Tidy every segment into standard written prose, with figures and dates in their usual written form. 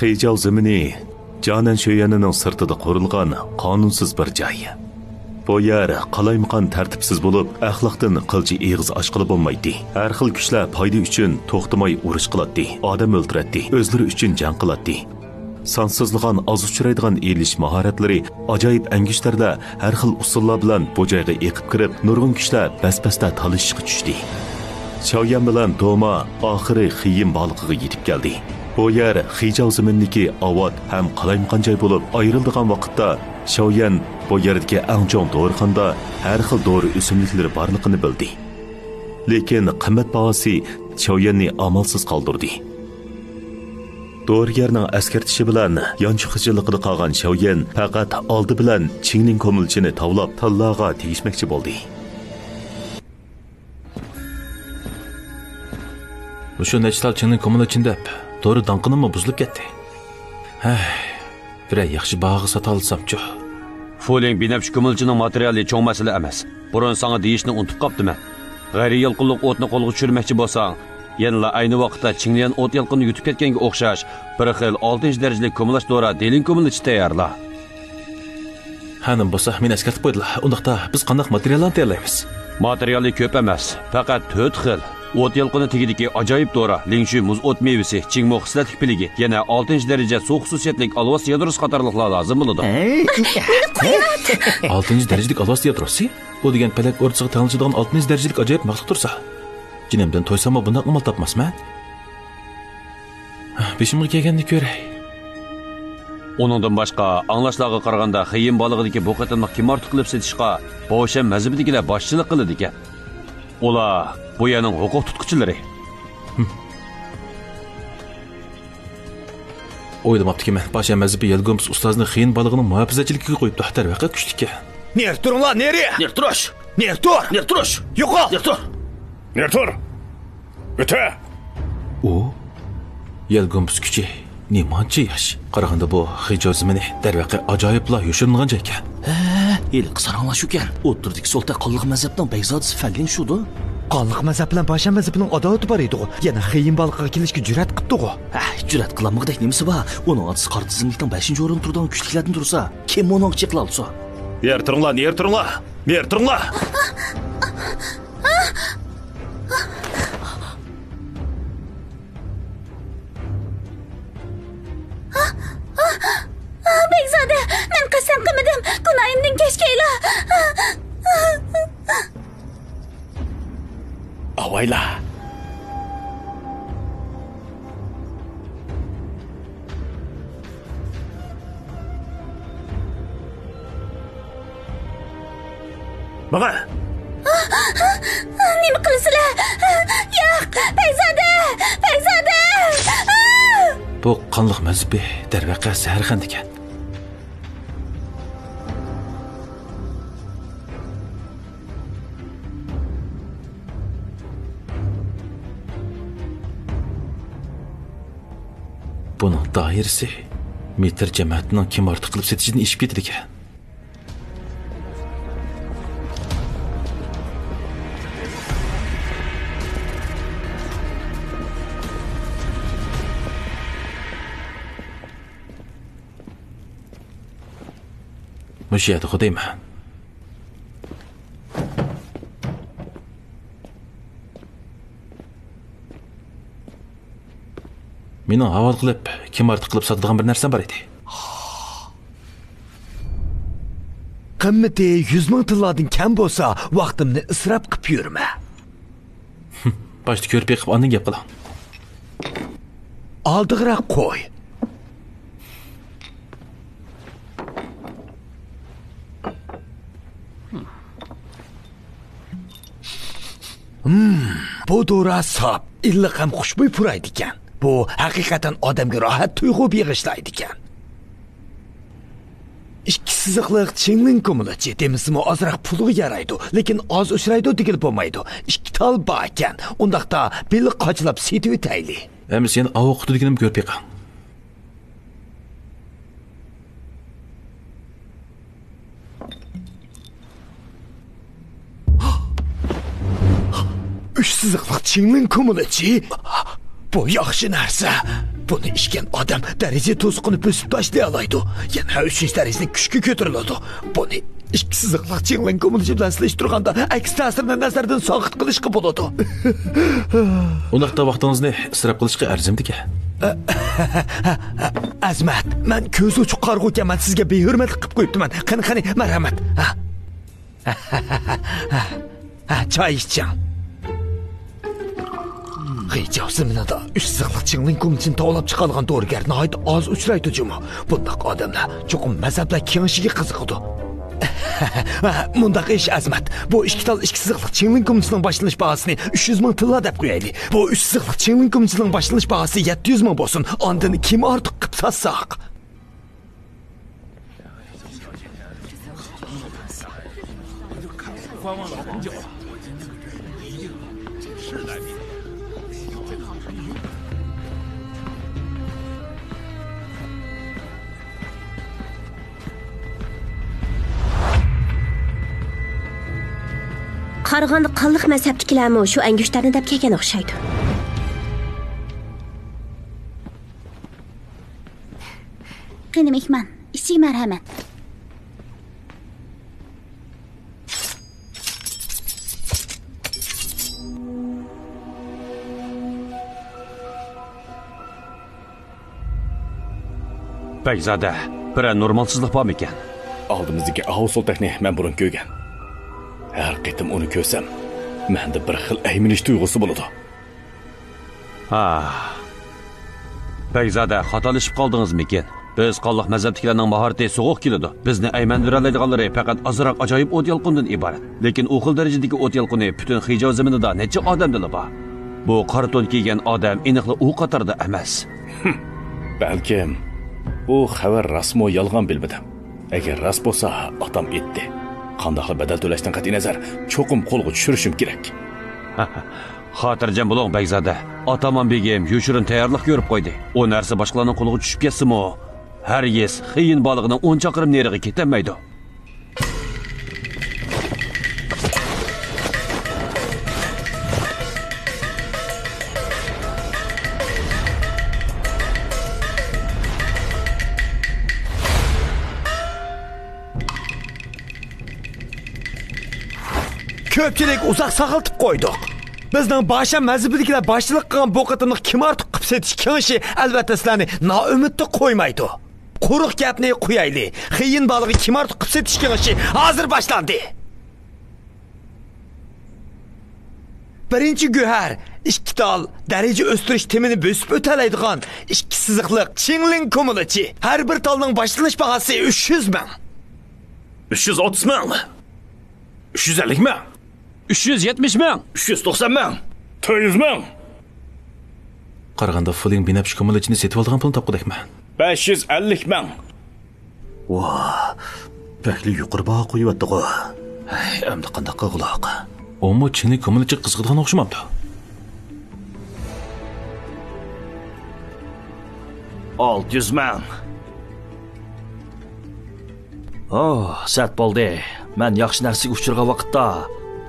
Xijao zemini Canan Şöyenining sirtida qurilgan qonunsiz bir joy. Bu yer qalaymaqan tartibsiz bo'lib, axloqdan qilchi eg'iz ochqili bo'lmaydi. Har xil kuchlar foyda uchun to'xtamay urush qiladi, odam o'ldiradi, o'zlari uchun jang qiladi. Sansızlığan az uçuraydigan elish mahoratlari ajoyib angishlarda har xil usullar bilan bu joyga eqib kirib, nurg'un kuchlar bas-basda talishishga tushdi. Xiaoyan bilan Doma oxiri Xiyin baliqiga yetib keldi. Bu yer Xijao zimindagi avod ham qalaymaqan joy bo'lib, ayrildigan vaqtda Xiaoyan bu yerdagi eng chong dorixonda har xil dori o'simliklari borligini bildi. Lekin qimmatbahosi Xiaoyanni amalsiz qoldirdi. Doğrugerning askartishi bilan yonchiqchiligida qolgan Xiaoyan faqat oldi bilan Qingning ko'milchini tavlab tallaga tegishmoqchi bo'ldi. O'sha nechtal Qingning ko'milchida doğru danqinimi buzilib ketdi. Bir yaxshi bag'i sota olsam-chi. Fuling binafshi ko'milchining materiali cho'ng masala emas. Burun sana deyishni unutib qopdiman. G'ayri yilqinlik o'tni qo'lga tushirmoqchi bo'lsang, yanla ayni vaqtda Qinglian o't yilqini yutib ketganga o'xshash bir xil 6-darajalik ko'milash dora delin ko'milichi tayyorla. Hanim bo'lsa, men eskartib qo'ydilar. Undaqda biz qanday materiallarni tayyorlaymiz? Materiali ko'p emas, faqat 4 xil. O't yilqini tegidagi ajoyib dora, lingshu muz o't mevasi, Qingmo xislatlik piligi, yana 6-daraja suv xususiyatlik alvos yadrosi qatorliqlar lozim bo'ladi. 6-darajalik alvos yadrosi? Bu degan palak o'rtasiga taniladigan 6-darajalik ajoyib maxluq tursa. Jinimdan to'ysam-a bunday amal topmasman. Beshimga kelganini ko'ray. Onundan boshqa anglashlarga qaraganda Xiyin balig'idagi bu qatimni kim ortiq qilib setishga Bo'shan mazhabidagilar boshchilik qiladi ekan. Ular bu yerning huquq tutquchilari. O'ylamabdiki men Bo'shan mazhabi Yelgoms ustozni Xiyin balig'ining muhofazachiligiga qo'yib taxtar vaqa kuchlikka. Nerturlar, nereye? Nerturuş! Nertur! Nerturuş! Yo'qol! Nertur! Nertur! Öte! O Yelgoms kuchi nemancha yosh. Qaraganda bu Xijao zimini darvaqa ajoyibla yoshiringan joy ekan. El qisaranglash ekan. O'tirdik solta qonliq mazhabdan Bayzodisi Falgin shudu. Qonliq mazhab bilan Bo'shan mazhabining adovati bor edi-ku. Yana Xiyin baliqiga kelishga jur'at qildi-ku. Jur'at qilamag'dak nemisi bor? Uning otisi qartizimlikdan 5-o'rinda turgan kuchliklardan tursa, kim uning cheqla olsa? Yer turinglar, yer turinglar. Yer turinglar. Bekzode, men qasam qilmadim. Gunoyimdan kechgayla. Avayla. Bana. Nima qilasizlar? Yo'q, Bekzode! Bekzode! Bu qonliq mazhabi darvaqa Saharxand ekan. Buning doirasi metr jamoatining kim ortiq qilib setishini eshib ketdi ekan. Müşiyat xudayman. Meni havol qilib, kim ortiq qilib sotadigan bir narsam bor edi. Qimmati 100 ming tillardan kam bo'lsa, vaqtimni isrof qilib yurma. Boshda ko'rib yiqib ondan gap qilaman. Oldiroq qo'y. Bu dora sap, iliq ham xushbo'y puraydi ekan. Bu haqiqatan odamga rohat tuyg'u bag'ishlaydi ekan. Ikki siziqliq Qingning ko'milachi demisimi ozroq pulga yaraydi, lekin oz uchraydi degil bo'lmaydi. Ikki tal bor ekan. Undaqda beli qochlab setib o'tayli. Endi sen avoq qutulganimni ko'rib yiqam. Uch siziqliq Qingning ko'milachi. Bu yaxshi narsa. Buni ishgan odam daraja to'siqini bosib tashlay oladi. Yana 3 darajani kuchga ko'tariladi. Buni ikki siziqliq chingling ko'milishi bilan solishtirganda aks ta'sirini nazardan soqit qilishga bo'ladi. Undaqda vaqtingizni isrof qilishga arzimdi-ku. Azmat, men ko'z ochiq qarg'ukaman, sizga behurmatlik qilib qo'yibdiman. Qani, marhamat. Choy iching. Hijob zaminida 3 siziqliq chingling ko'milishini tovlab chiqadigan dorigar nihoyat oz uchraydi juma. Bundaq odamlar cho'qim mazhablar kengishiga qiziqadi. Mundaq ish Azmat. Bu 2 tal 2 siziqliq chingling ko'milishinin boshlanish bahosini 300 ming tilla deb qo'yaylik. Bu 3 siziqliq chingling ko'milishinin boshlanish bahosi 700 ming bo'lsin. Ondan kim ortiq qilib satsaq? Qarag'anda qanliq mazhabdagilarmi shu angushtarni deb kelgan o'xshaydi. Qani mehmon, iching marhamat. Bekzada, bir normalsizlik bormi ekan? Oldimizdagi Avsoltakni men burun ko'rgan. Har qitim uni ko'rsam, menda bir xil ayminish tuyg'usi bo'ladi. Bekzada, xatolashib qoldingizmi ekan? Biz qonliq mazhabdagilarning mahorati so'g'uq keladi. Bizni aymandiroladiganlari faqat azroq ajoyib o't yalqindan iborat. Lekin u xil darajadagi o't yalqini butun Hijoz zaminida necha odamda bor. Bu qora to'n kiygan odam aniqli u qatorda emas. Balkim bu xabar rasmo yolg'on bilmadim. Agar rost bo'lsa, otam aytdi. Qanday badal to'lashdan qat'iy nazar, cho'qim qo'lga tushirishim kerak. Xotirjam bo'ling Bekzada. Otamon begim yoshirin tayyorlik ko'rib qo'ydi. O narsa boshqalarning qo'liga tushib ketsa-mo, hargiz xiyin balig'ining 10 chaqirim neriga ketolmaydi. Ko'pchilik uzoq saqiltib qo'ydik. Bizning boshqa mazhabidagilar boshchilik qilgan bu qatimliq kim ortiq qilib setish kengishi albatta sizlarni noumidda qo'ymaydi. Quruq gapni qo'yayli. Xiyin balig'i kim ortiq qilib setish kengishi hozir boshlandi. Birinchi guhar 2 tal daraja o'stirish temini bosib o'talaydigan 2 siziqliq chingling ko'milichi. Har bir talning boshlanish bahosi 300 ming. 330 ming. 350 ming. 370 ming. 390 ming. 400 ming. Qarag'anda fuling binafsh ko'milichini setib olgan pulni topqidakmi? 550 ming. Voh, bakli yuqori baho qo'yibdi-ku. Endi qanday qilg'uloq? Omo chini ko'milichi qiziqadigan o'xshamabdi. $600 ming. Sat bo'ldi. Men yaxshi narsaga uchirgan vaqtda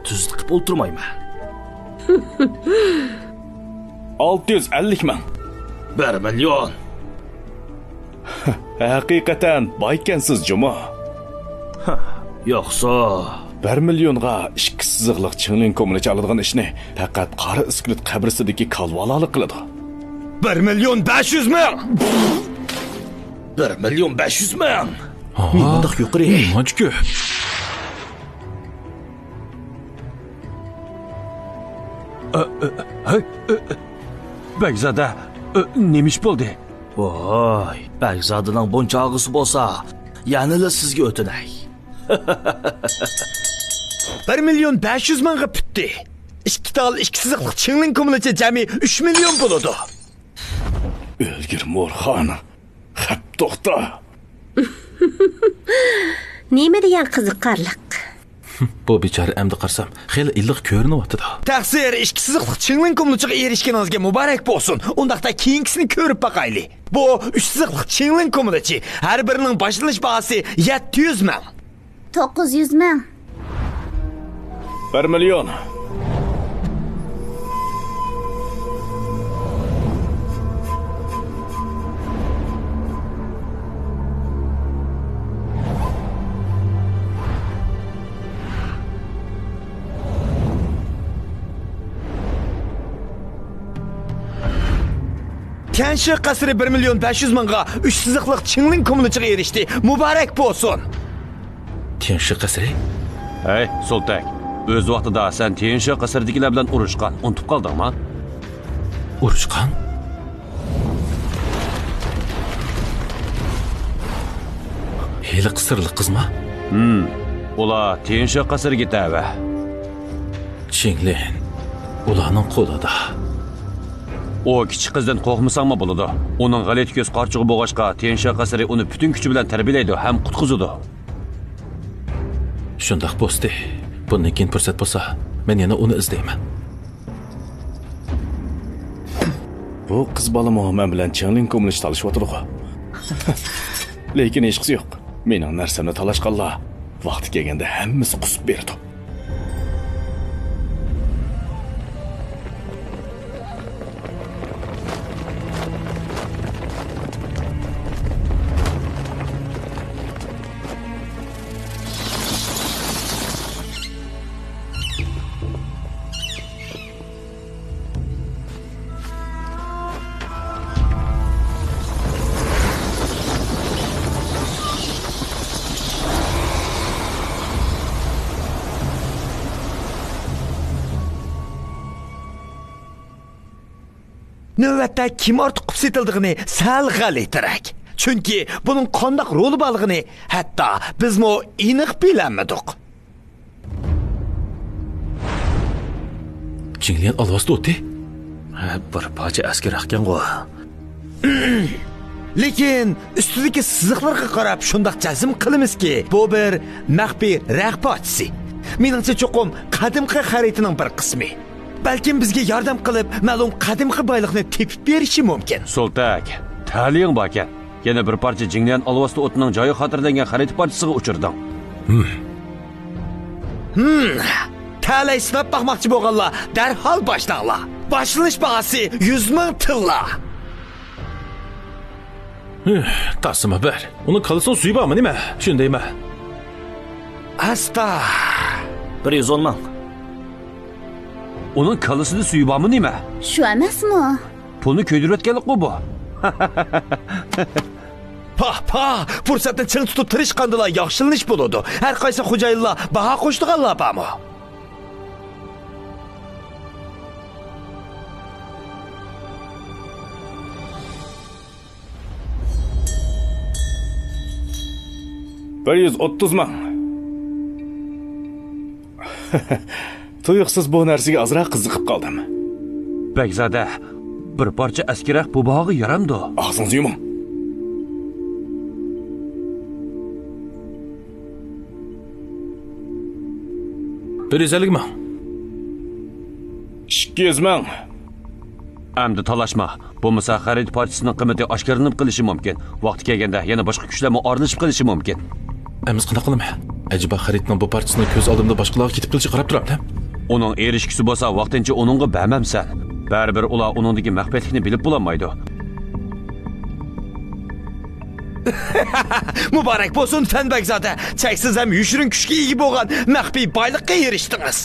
tuzlik qilib o'ltirmayman. 650 ming. 1 million. Haqiqatan boykansiz Juma. Yo'qsa 1 millionga 2 siziqliq chingling ko'milichi oladigan ishni faqat qari iskulit qabrsidagi kalvalalik qiladi. 1 million 500 ming. 1 million 500 ming. Nimadoq yuqori? Nimachi-ku? Bekzada, nemish bo'ldi? Voy, Bekzadaning buncha og'isi bo'lsa, yanada sizga o'tinay. 1 million 500 mingga bitdi. 2 tal 2 siziqliq chingling ko'milichi jami 3 million bo'ladi. O'lgir Mo'rxon. Xap to'xta. Nima degan qiziqarliq? Bu bechora amdi qarsam, xeyli illiq ko'rinyapti-da. Taqsir 2 siziqliq chingling ko'milichiga erishganingizga muborak bo'lsin. Undaqda keyingisini ko'rib baqayli. Bu 3 siziqliq chingling ko'milichi har birining boshlanish bahosi 700 ming. 900 ming. 1 million. Tianshi qasri 1.500.000'ga 3 siziqliq Qingling kumlichiga erishdi. Muborak bo'lsin. Tianshi qasri? Hey, Soltak. O'z vaqtida sen Tianshi qasridagilar bilan urushgan, unutib qoldingmi? Urushgan? Heli qisirli qizmi? Ular Tianshi qasriga tava. Qingling ularning qo'lida. O kichik qizdan qo'rqmasangmi bo'ladi. Uning g'alati ko'z qarchig'i bo'g'ashqa Tianshi qasri uni butun kuchi bilan tarbiyalaydi ham qutqizadi. Shundoq bo'lsa, bundan keyin fursat bo'lsa, men yana uni izlayman. Bu qiz bola men bilan Qingling ko'milish talashyotdi-ku. Lekin hech qisi yo'q. Mening narsamni talashganlar vaqti kelganda hammasi qusib berdi. Növbətdə kim artıq qıps etildiğini sal g'alatiroq. Chunki buning qandaq roli borligini hatto bizmo aniq bilmadik. Qingling olvosda o'tdi. Bir parcha askar ekan-ku. Lekin ustidagi siziqlarga qarab shundoq jazm qilamizki, bu bir maxfiy rahbarchisi. Meningcha cho'qim qadimgi xaritaning bir qismi. Balkim bizga yordam qilib, ma'lum qadimgi boylikni tepib berishi mumkin. Soltak, ta'ling bor ekan. Yana bir parcha Jinglian olvosda o'tining joyi xotirlangan xarita parchasiga uchirding. Talay sinab baxmoqchi bo'lganlar darhol boshlanglar. Boshlanish bahasi 100.000 tilla. Tasma ber. Uni qalasini suyi bormi nima? Shundaymi? Asta 110.000. Uning kalasida suyi bormi nima? Shu emasmi? Pulni ko'ydirayotganlik-ku bu. Pa, fursatni ching tutib tirishqandilar yaxshilanish bo'ladi. Har qaysi xo'jayinlar baho qo'shdiganlar bormi? $130.000. Tuyuqsiz bu narsaga ozroq qiziqib qoldim. Bekzada, bir parcha askirak bu bog'i yaramdi. Og'zingizni yuming. $150.000. 200.000. Amdi talashma. Bo'lmasa xarid parchasining qiymati oshkorlanib qilishi mumkin. Vaqti kelganda yana boshqa kuchlarga o'rnashib qilishi mumkin. Amiz qanaqa qilamiz? Ajiba xaridning bu parchasini ko'z oldimda boshqalarga ketib qilishi qarab turamda. Uning erishkisi bo'lsa, vaqtincha uningga bermamsan. Baribir ular uningdagi maxfiyatlikni bilib bo'lmaydi. Muborak bo'lsin Fanbakzoda. Cheksiz ham yushirin kuchga ega bo'lgan maxfiy boylikqa erishdingiz.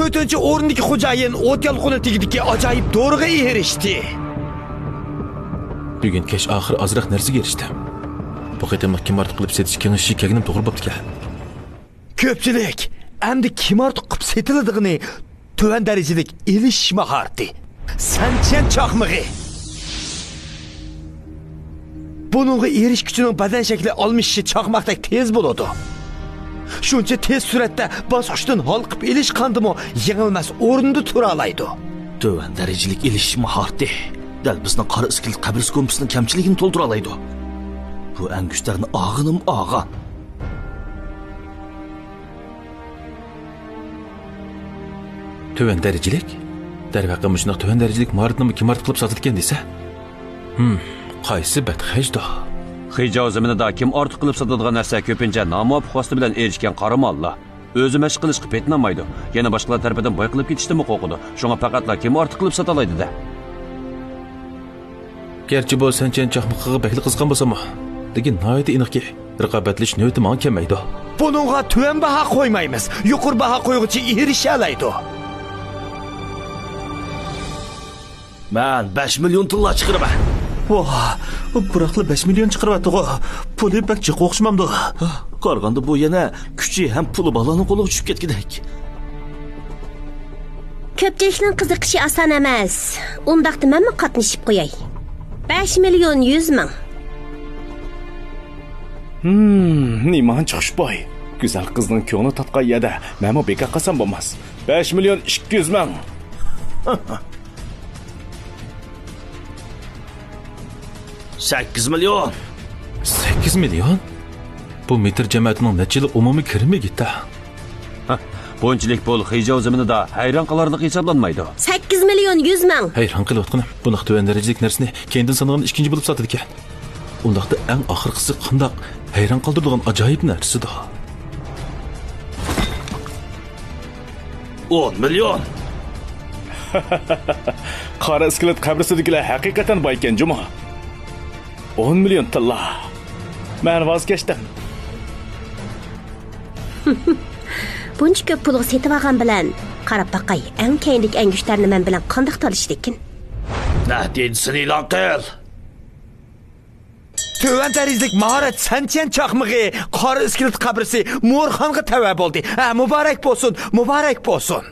To'rtinchi o'rindagi xo'jayin o't yalquni tegidagi ajoyib doriga erishdi. Bugun kech oxir ozroq narsaga erishdim. Bu qitim kim ortiq qilib setish kengashi kelganim to'g'ri bo'pti. Ko'pchilik endi kim ortiq qilib setiladiganini to'van darajalik elish mahorati. Sanchen chaqmig'i. Buningga erish kuchining badan shakli olmishi chaqmoqdek tez bo'ladi. Shuncha tez suratda bosqichdan holqib elish qandimi yengilmas o'rinda tura oladi. To'van darajalik elish mahorati dal bizning qora iskil qabris kompasining kamchiligini to'ldira oladi. Bu angushlarni og'inim og'an. To'van darajalik? Darvaqa mushunaq to'van darajalik mahoratni kim ortiq qilib sotilgan desa? Qaysi badxajdo? Xijo zaminida kim ortiq qilib sotadigan narsa ko'pincha nomuvofiq vosita bilan erishgan qoramollar. O'zi mashq qilishga petnamaydi. Yana boshqalar tarafidan boy qilib ketishni qo'rqadi. Shunga faqatla kim ortiq qilib sotalaydi-da. Gerçi bu senchen chaqmaqqa bakli qizqan bo'lsa-mu, lekin nihoyatda aniqki, raqobatlash navbati menga kelmaydi. Bununğa tüven baha koymaymiz. Yuqur baha koyguchi erişalaydı. Men 5 milyon tilla chiqiraman. Vah, buraqli 5 million chiqaryapti-ku. Puli bak jiq o'xshamamdi. Qaraganda bu yana kuchi ham puli balani qo'liga tushib ketgidek. Ko'pchilikning qiziqishi oson emas. Undaqda menmi qatnashib qo'yay? 5 milyon 100 ming. Niman chiqish boy. Güzel qizning ko'ngli tatgan yerda menmi bekor qasam bo'lmas. 5 milyon 200 ming. 8 milyon. 8 million? Bu metr jamoatining necha yil umumiy kirimi gitti. Bunchalik pul Xijov zaminida hayron qolarliq hisoblanmaydi. 8 milyon 100 ming. Hayron qilayotganim, bunaq tuvan darajalik narsani kendan sanagan ikkinchi bo'lib sotadi ekan. Undaqda eng oxirgisi qandoq hayron qoldiradigan ajoyib narsadir. 10 milyon. Qora iskelet qabrisidagilar haqiqatan boy ekan, Juma. 10 milyon tilla. Men voz kechdim. Buncha ko'p pulga setib olgan bilan qarab baqay. Eng keyinlik angushtarni men bilan qandoq talishdikin? Natijasini e'lon qil. Tüven derizlik maharet senchen çakmığı, kar iskilit kabrisi Morxan'a tevab oldu. Mübarek bolsun, mübarek bolsun.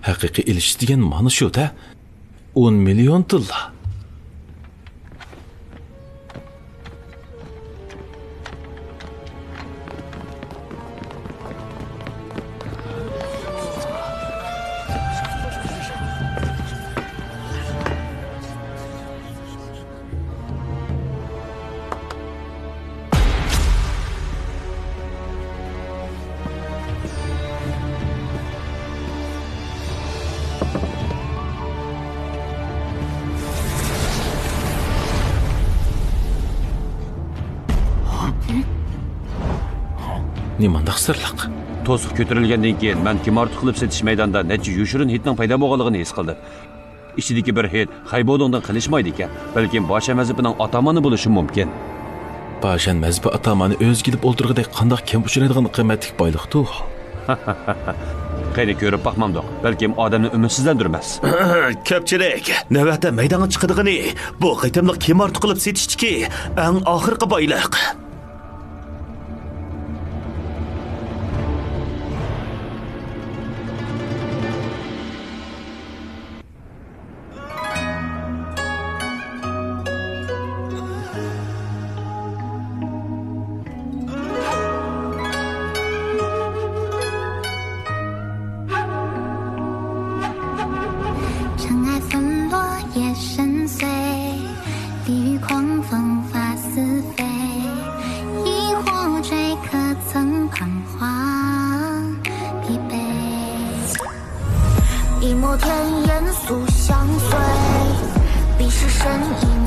Haqiqiy ilish degan mana shu-da. 10 million tilla. Nimandaq sirliq? To'siq ko'tarilgandan keyin men kimartuk qilib setish maydonida necha yushirin hitning paydo bo'lganligini his qildim. Ichidagi bir hit Xaybodondan qilishmaydi ekan, balkim Bosha mazhabining atamani bo'lishi mumkin. Boshan mazhabi atamani o'z kelib o'ldirgidek qandoq kim uchraydigan qiymatli boyliqdi u. Qayni ko'rib baxmamdoq, balkim odamni umidsizlantirmas. Ko'pchilik navbatda maydonga chiqadigani bu qitimliq kim ortiq qilib setishdiki, eng oxirgi boyliq.一抹天烟素相随，彼时身影